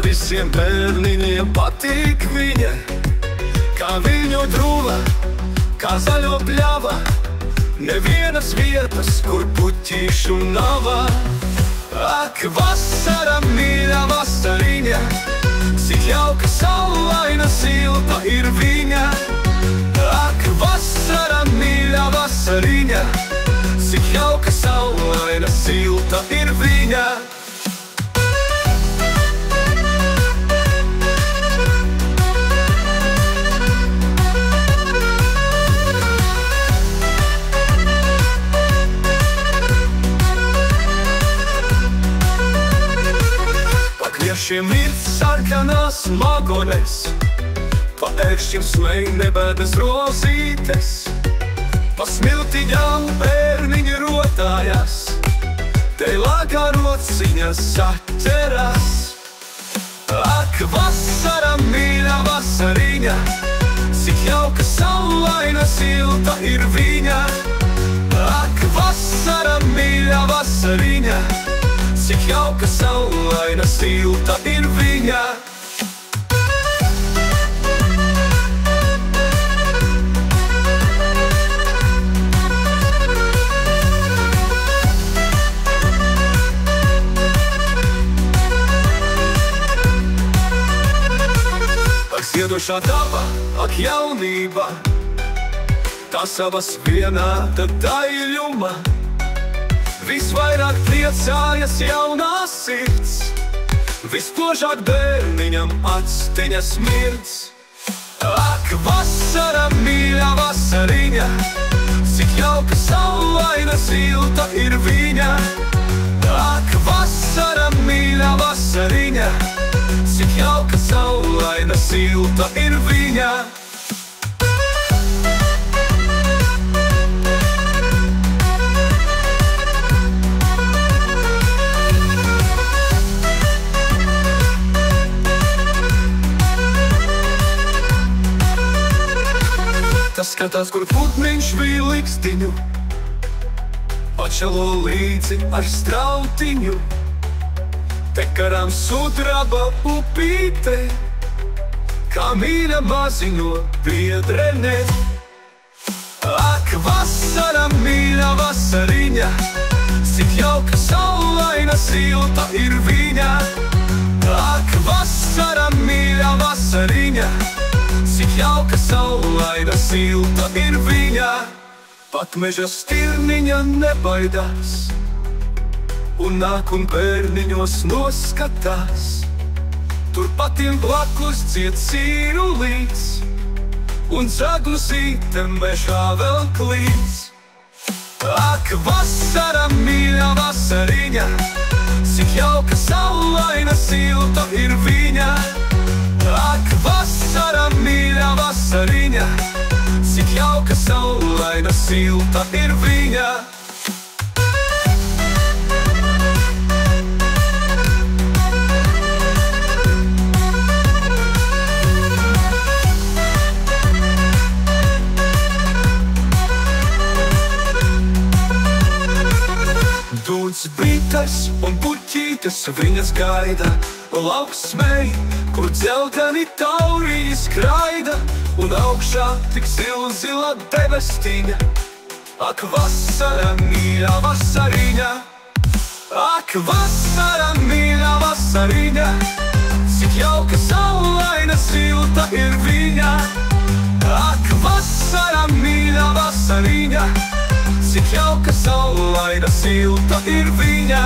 visiem bērniņiem patīk viņa, kā viņu drūla, kā zaļo pļava, nevienas vietas, kur puķīšu nava. Ak, vasara, mīļā vasariņa, cik jauka, saulaina, silta ir viņa. Ak, vasara, mīļā vasariņa, cik jauka, saulaina, silta ir viņa. Šiem ir sarkanās magones, pa ērkšķiem smēj nebēdas rozītes, pa smiltiņām bērniņi rotājās, te lāgā rociņas saķerās. Ak, vasara, mīļā vasariņa, cik jauka, saulaina, silta ir viņa. Ak, vasara, mīļā vasariņa, cik jauka, saulaina, silta ir viņa. Ak, ziedošā daba, ak, jaunība, tā savas vienāda daļuma. Visvairāk priecājas jaunā sirds, vispožāk bērniņam actiņa smirdz. Ak, vasara, mīļā vasariņa, cik jauka, saulaina, silta ir viņa. Ak, vasara, mīļā vasariņa, cik jauka, saulaina, silta ir viņa. Tas skatās, kur putniņš bija likstiņu, pačalo līdzi ar strautiņu, te karām sudraba upīte, kā mīļa maziņo biedrene. Ak, vasara, mīļā vasariņa, cik jauka, saulaina, silta ir viņa. Ak, vasara, mīļā vasariņa, cik jauka, saulaina, silta ir viņa. Pat meža stirniņa nebaidās, un nāk un bērniņos noskatās. Turpatiem blakus dzied cīrulīts, un zagluzīte mežā vēl klīdz. Ak, vasara, mīļā vasariņa, cik jauka, saulaina, silta ir viņa. Ak, vasara, mīļā vasariņa, cik jauka, saulaina, silta ir viņa. Dūns bītes un puķītes viņas gaida, lauks smēj, kur dzelteni taurīņi skraida, un augšā tik zila debestiņa. Ak, vasara, mīļā vasariņa, ak, vasara, mīļā vasariņa, cik jauka, saulaina, silta ir viņa. Ak, vasara, mīļā vasariņa, cik jauka, saulaina, silta ir viņa.